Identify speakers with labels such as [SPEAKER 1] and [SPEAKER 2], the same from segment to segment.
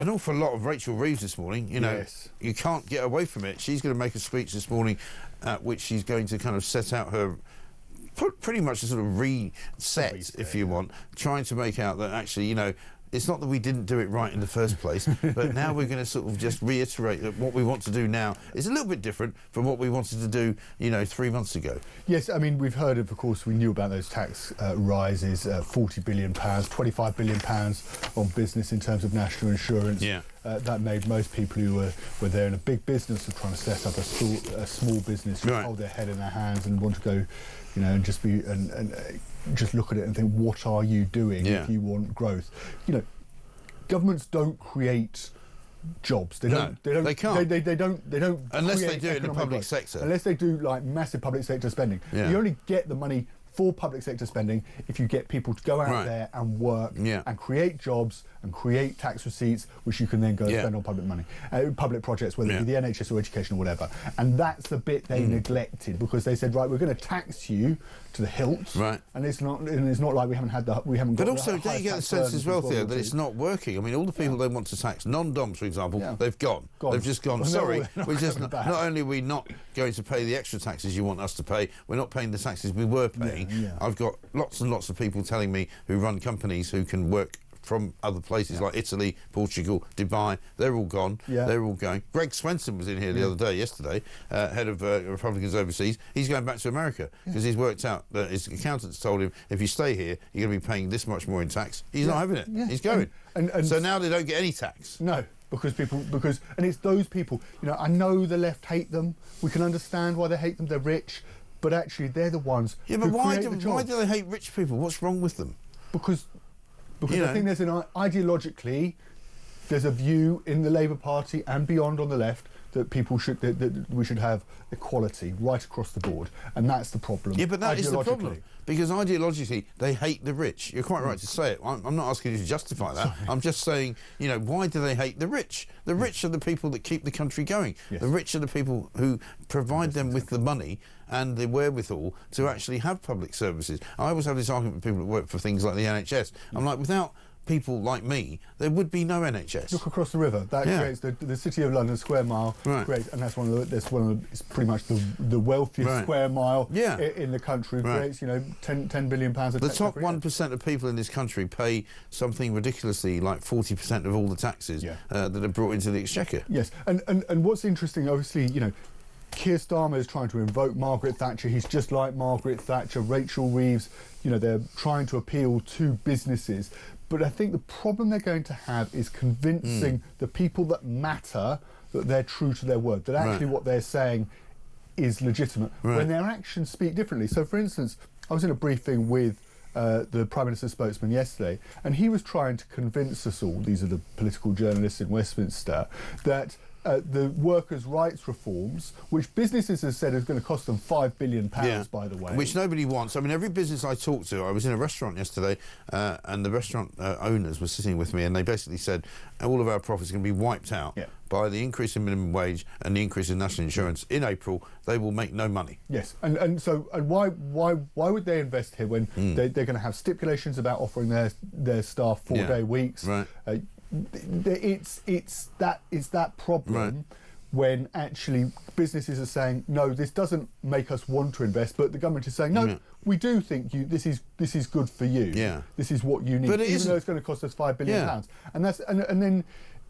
[SPEAKER 1] an awful lot of Rachel Reeves this morning. You know,
[SPEAKER 2] Yes.
[SPEAKER 1] you can't get away from it. She's going to make a speech this morning at which she's going to kind of set out her pretty much a sort of reset, if you want, trying to make out that actually, you know, it's not that we didn't do it right in the first place, but now we're going to sort of just reiterate that what we want to do now is a little bit different from what we wanted to do, you know, 3 months ago.
[SPEAKER 2] Yes, I mean, we've heard of course, we knew about those tax rises, £40 billion, £25 billion on business in terms of national insurance.
[SPEAKER 1] Yeah.
[SPEAKER 2] That made most people who were there in a big business of trying to set up a small business,
[SPEAKER 1] Right.
[SPEAKER 2] hold their head in their hands and want to go, you know, and just be and just look at it and think, what are you doing if you want growth? You know, governments don't create jobs. They don't.
[SPEAKER 1] No, they can't.
[SPEAKER 2] They don't.
[SPEAKER 1] Unless they
[SPEAKER 2] create
[SPEAKER 1] do it in the
[SPEAKER 2] economic
[SPEAKER 1] public
[SPEAKER 2] growth.
[SPEAKER 1] sector.
[SPEAKER 2] Unless they do like massive public sector spending.
[SPEAKER 1] Yeah.
[SPEAKER 2] You only get the money for public sector spending if you get people to go out there and work and create jobs and create tax receipts, which you can then go and spend on public money, public projects, whether it be the NHS or education or whatever. And that's the bit they neglected, because they said, right, we're going to tax you to the hilt, and it's not like we haven't got.
[SPEAKER 1] But also, don't you get the sense as well, Theo, that it's not working? I mean, all the people they want to tax, non-doms, for example, they've gone. They've just gone.
[SPEAKER 2] Well,
[SPEAKER 1] sorry,
[SPEAKER 2] no,
[SPEAKER 1] we just not only are we not going to pay the extra taxes you want us to pay, we're not paying the taxes we were paying. I've got lots and lots of people telling me who run companies who can work from other places like Italy, Portugal, Dubai. They're all gone. They're all going. Greg Swenson was in here the other day, yesterday, head of Republicans overseas. He's going back to America because he's worked out that his accountants told him, if you stay here, you're going to be paying this much more in tax. He's not having it. He's going. And so now they don't get any tax.
[SPEAKER 2] No. Because and it's those people, you know, I know the left hate them. We can understand why they hate them. They're rich, but actually they're the ones
[SPEAKER 1] but
[SPEAKER 2] who
[SPEAKER 1] why
[SPEAKER 2] create the
[SPEAKER 1] why
[SPEAKER 2] jobs.
[SPEAKER 1] do they hate rich people? What's wrong with them?
[SPEAKER 2] Because
[SPEAKER 1] You
[SPEAKER 2] I think there's ideologically, there's a view in the Labour Party and beyond on the left that people should that we should have equality right across the board, and that's the problem.
[SPEAKER 1] Yeah, but that is the problem, because ideologically they hate the rich. You're quite right to say it. I'm not asking you to justify that. I'm just saying, you know, why do they hate the rich? The rich are the people that keep the country going. The rich are the people who provide them with the money and the wherewithal to actually have public services. I always have this argument with people that work for things like the NHS. I'm like, without people like me, there would be no NHS.
[SPEAKER 2] Look across the river. That creates the City of London square mile. Creates, and that's it's pretty much the wealthiest square mile in the country. Creates, you know, £10 billion of
[SPEAKER 1] the top 1% of people in this country pay something ridiculously like 40% of all the taxes that are brought into the exchequer.
[SPEAKER 2] Yes, and what's interesting, obviously, you know, Keir Starmer is trying to invoke Margaret Thatcher. He's just like Margaret Thatcher. Rachel Reeves, you know, they're trying to appeal to businesses. But I think the problem they're going to have is convincing the people that matter that they're true to their word, that actually what they're saying is legitimate, when their actions speak differently. So, for instance, I was in a briefing with the Prime Minister's spokesman yesterday, and he was trying to convince us all, these are the political journalists in Westminster, that the workers' rights reforms, which businesses have said is going to cost them £5 billion, by the way.
[SPEAKER 1] Which nobody wants. I mean, every business I talked to, I was in a restaurant yesterday, and the restaurant owners were sitting with me, and they basically said, all of our profits are going to be wiped out by the increase in minimum wage and the increase in national insurance. In April, they will make no money.
[SPEAKER 2] Yes, and why would they invest here when they're going to have stipulations about offering their staff 4-day weeks? It's that problem when actually businesses are saying, no, this doesn't make us want to invest, but the government is saying, no, we do think this is good for you. This is what you need, but even though it's going to cost us £5 billion. And that's and then,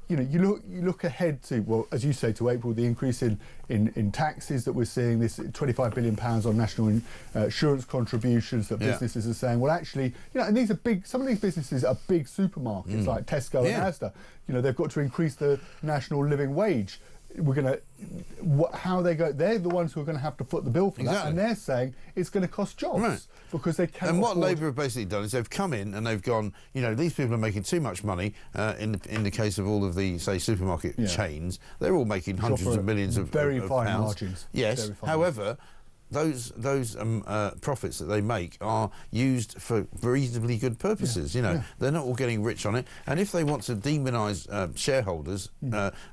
[SPEAKER 2] you know, you look ahead to, well, as you say, to April, the increase in taxes that we're seeing, this £25 billion on national insurance contributions that businesses are saying, well, actually, you know, and these are big, some of these businesses are big supermarkets like Tesco and Asda. You know, they've got to increase the national living wage. We're going to, how they go, they're the ones who are going to have to foot the bill for that, and they're saying it's going to cost jobs because they can't.
[SPEAKER 1] And what Labour have basically done is they've come in and they've gone, you know, these people are making too much money. In the case of all of the, say, supermarket chains, they're all making hundreds of millions of
[SPEAKER 2] very fine
[SPEAKER 1] pounds.
[SPEAKER 2] Margins.
[SPEAKER 1] Yes. However, those profits that they make are used for reasonably good purposes. They're not all getting rich on it. And if they want to demonise shareholders,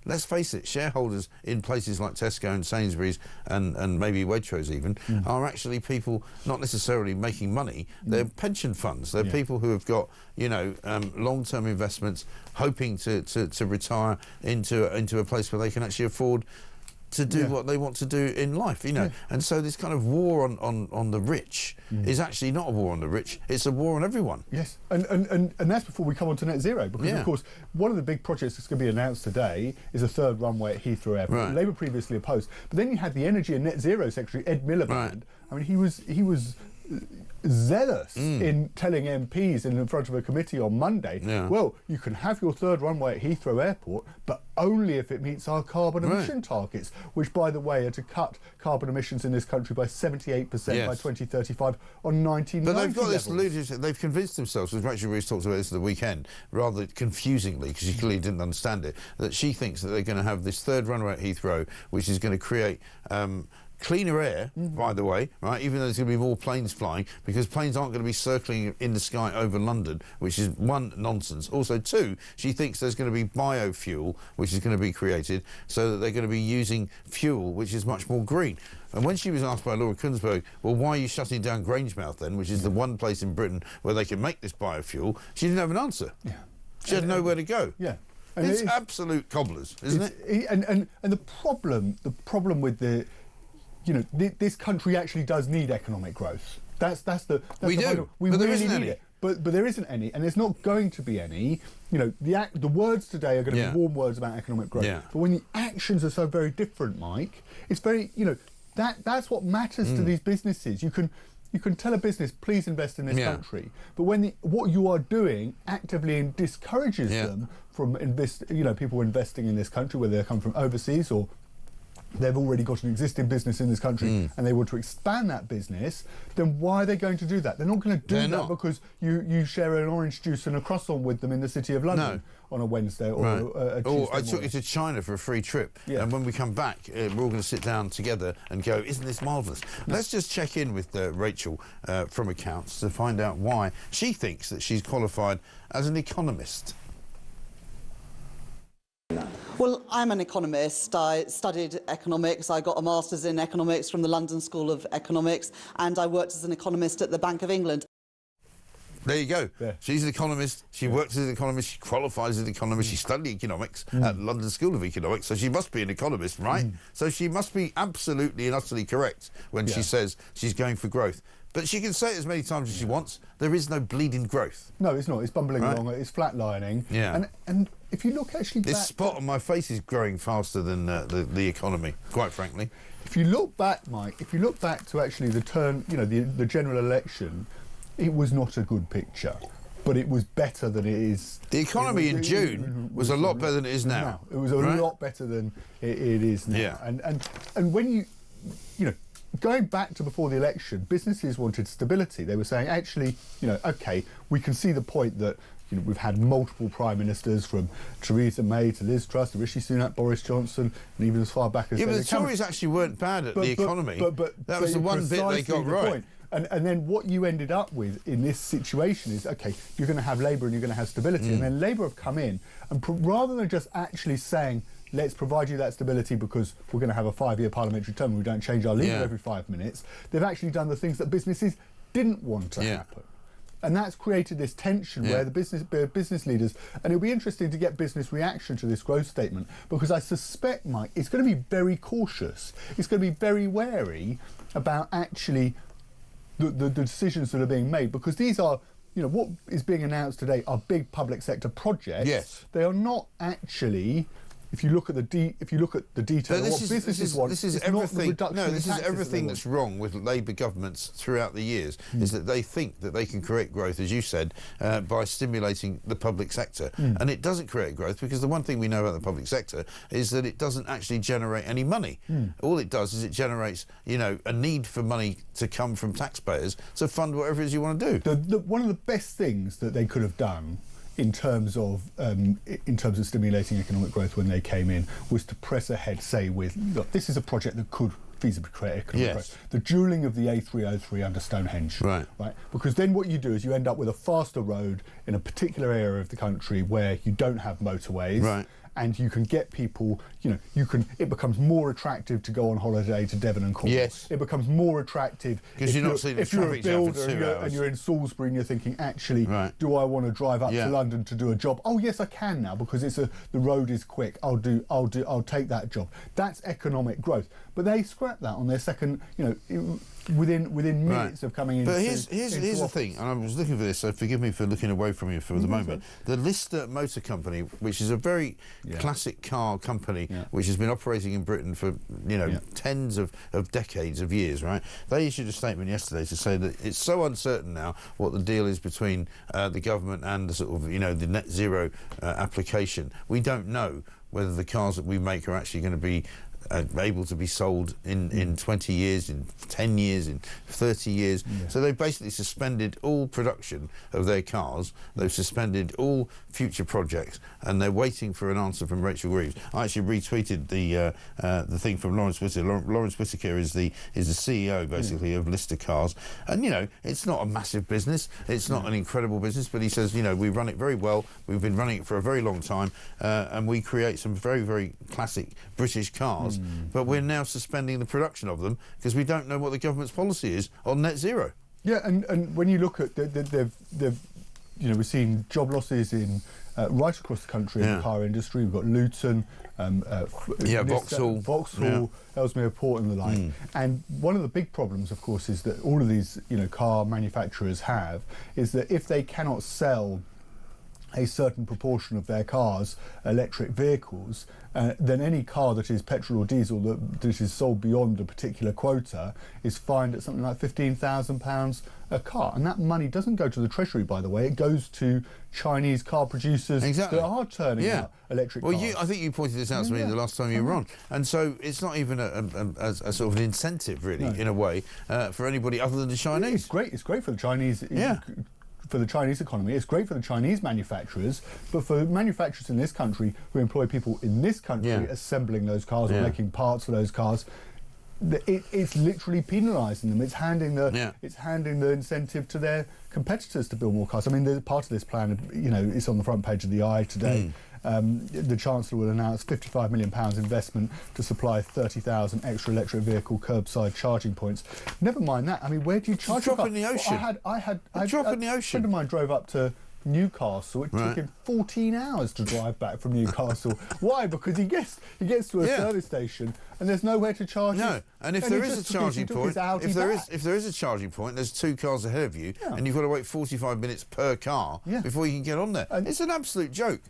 [SPEAKER 1] let's face it, shareholders in places like Tesco and Sainsbury's and maybe Waitrose even are actually people not necessarily making money. They're pension funds. They're people who have got long-term investments, hoping to retire into a place where they can actually afford to do what they want to do in life, and so this kind of war on the rich is actually not a war on the rich, it's a war on everyone.
[SPEAKER 2] Yes, and that's before we come on to net zero, because of course one of the big projects that's going to be announced today is a third runway at Heathrow Airport. Right. Labour previously opposed, but then you had the Energy and Net Zero Secretary Ed Miliband. Right. I mean, he was zealous in telling MPs in front of a committee on Monday, well, you can have your third runway at Heathrow Airport, but only if it meets our carbon emission targets, which, by the way, are to cut carbon emissions in this country by 78% by 2035 on 1990
[SPEAKER 1] But they've got this
[SPEAKER 2] levels.
[SPEAKER 1] they've convinced themselves, as Rachel Reeves talked about this at the weekend, rather confusingly, because she clearly didn't understand it, that she thinks that they're going to have this third runway at Heathrow, which is going to create cleaner air, by the way, right? Even though there's going to be more planes flying, because planes aren't going to be circling in the sky over London, which is one, nonsense. Also, two, she thinks there's going to be biofuel, which is going to be created, so that they're going to be using fuel which is much more green. And when she was asked by Laura Kunsberg, well, why are you shutting down Grangemouth then, which is the one place in Britain where they can make this biofuel, she didn't have an answer. She had nowhere to go. And it's absolute cobblers, isn't it?
[SPEAKER 2] And the problem with this country actually does need economic growth.
[SPEAKER 1] We do.
[SPEAKER 2] We
[SPEAKER 1] but
[SPEAKER 2] really
[SPEAKER 1] there isn't
[SPEAKER 2] need
[SPEAKER 1] any.
[SPEAKER 2] it. But there isn't any, and there's not going to be any. The words today are going to be warm words about economic growth. But when the actions are so very different, Mike, it's very that's what matters to these businesses. You can tell a business, please invest in this country, but when what you are doing actively discourages them from people investing in this country, whether they come from overseas or they've already got an existing business in this country and they want to expand that business, then why are they going to do that? They're not going to do that because you share an orange juice and a croissant with them in the City of London on a Wednesday or a Tuesday
[SPEAKER 1] Or I took
[SPEAKER 2] morning.
[SPEAKER 1] you to China for a free trip, and when we come back, we're all going to sit down together and go, isn't this marvellous? Let's just check in with Rachel from Accounts to find out why she thinks that she's qualified as an economist.
[SPEAKER 3] Well, I'm an economist. I studied economics. I got a master's in economics from the London School of Economics, and I worked as an economist at the Bank of England.
[SPEAKER 1] There you go. She's an economist. She works as an economist. She qualifies as an economist. She studied economics at London School of Economics, so she must be an economist, right? So she must be absolutely and utterly correct when she says she's going for growth. But she can say it as many times as she wants. There is no bleeding growth.
[SPEAKER 2] No, it's not. It's bumbling along. It's flatlining. And if you look actually back...
[SPEAKER 1] This spot on my face is growing faster than the economy, quite frankly.
[SPEAKER 2] If you look back, Mike, if you look back to actually the turn, the general election, it was not a good picture. But it was better than it is.
[SPEAKER 1] The economy in June was a lot better than it is now.
[SPEAKER 2] It was a lot better than it is now. And when going back to before the election, businesses wanted stability. They were saying, actually, OK, we can see the point that we've had multiple prime ministers, from Theresa May to Liz Truss to Rishi Sunak, Boris Johnson, and even as far back as...
[SPEAKER 1] but the Tories actually weren't bad at the economy. But that was the one bit they got right.
[SPEAKER 2] And then what you ended up with in this situation is, OK, you're going to have Labour and you're going to have stability. And then Labour have come in, and rather than just actually saying, let's provide you that stability because we're going to have a 5-year parliamentary term and we don't change our leader every 5 minutes, they've actually done the things that businesses didn't want to happen. And that's created this tension where the business leaders, and it'll be interesting to get business reaction to this growth statement, because I suspect, Mike, it's going to be very cautious. It's going to be very wary about actually the decisions that are being made, because these are, what is being announced today are big public sector projects. They are not actually... If you look at the detail of what businesses want,
[SPEAKER 1] this is everything that's wrong with Labour governments throughout the years, is that they think that they can create growth, as you said, by stimulating the public sector. And it doesn't create growth, because the one thing we know about the public sector is that it doesn't actually generate any money. All it does is it generates, a need for money to come from taxpayers to fund whatever it is you want to do.
[SPEAKER 2] One of the best things that they could have done in terms of stimulating economic growth when they came in was to press ahead, say, with, look, this is a project that could feasibly create economic growth. The dualling of the A303 under Stonehenge.
[SPEAKER 1] Right.
[SPEAKER 2] Because then what you do is you end up with a faster road in a particular area of the country where you don't have motorways.
[SPEAKER 1] Right.
[SPEAKER 2] And you can get people, it becomes more attractive to go on holiday to Devon and Cornwall.
[SPEAKER 1] Yes.
[SPEAKER 2] It becomes more attractive
[SPEAKER 1] because you're not seeing the traffic jam for 2 hours.
[SPEAKER 2] And you're in Salisbury and you're thinking, actually, do I want to drive up to London to do a job? Oh yes, I can now because the road is quick. I'll take that job. That's economic growth. But they scrap that on their second, within minutes of coming in.
[SPEAKER 1] But here's the thing, and I was looking for this, so forgive me for looking away from you for the moment. The Lister Motor Company, which is a very classic car company, which has been operating in Britain for tens of decades of years, right? They issued a statement yesterday to say that it's so uncertain now what the deal is between the government and the sort of the net zero application. We don't know whether the cars that we make are actually going to be able to be sold in 20 years, in 10 years, in 30 years. So they've basically suspended all production of their cars. They've suspended all future projects, and they're waiting for an answer from Rachel Reeves. I actually retweeted the thing from Lawrence Whittaker. Lawrence Whittaker is the CEO basically of Lister Cars, and it's not a massive business. It's not an incredible business, but he says we run it very well. We've been running it for a very long time, and we create some very, very classic British cars. But we're now suspending the production of them because we don't know what the government's policy is on net zero.
[SPEAKER 2] Yeah, and when you look at we're seeing job losses in right across the country in the car industry. We've got Luton, Vauxhall, Ellesmere Port, and the like. And one of the big problems, of course, is that all of these car manufacturers have is that if they cannot sell a certain proportion of their cars electric vehicles, then any car that is petrol or diesel that is sold beyond a particular quota is fined at something like £15,000 a car. And that money doesn't go to the Treasury, by the way. It goes to Chinese car producers that are turning out electric cars.
[SPEAKER 1] Well, I think you pointed this out to me the last time you were on. And so it's not even a sort of an incentive, really, in a way, for anybody other than the Chinese.
[SPEAKER 2] It's great for the Chinese. For the Chinese economy, it's great for the Chinese manufacturers, but for manufacturers in this country who employ people in this country assembling those cars or making parts for those cars, it's literally penalising them. It's handing the incentive to their competitors to build more cars. I mean, there's part of this plan, it's on the front page of the Eye today. The Chancellor will announce £55 million investment to supply 30,000 extra electric vehicle curbside charging points. Never mind that. I mean, where do you charge?
[SPEAKER 1] A drop in the ocean.
[SPEAKER 2] A drop in the ocean. A friend of mine drove up to Newcastle. It took him 14 hours to drive back from Newcastle. Why? Because he gets to a service station and there's nowhere to charge.
[SPEAKER 1] No, and if there is a charging point, if there is a charging point, there's 2 cars ahead of you, and you've got to wait 45 minutes per car before you can get on there. It's an absolute joke.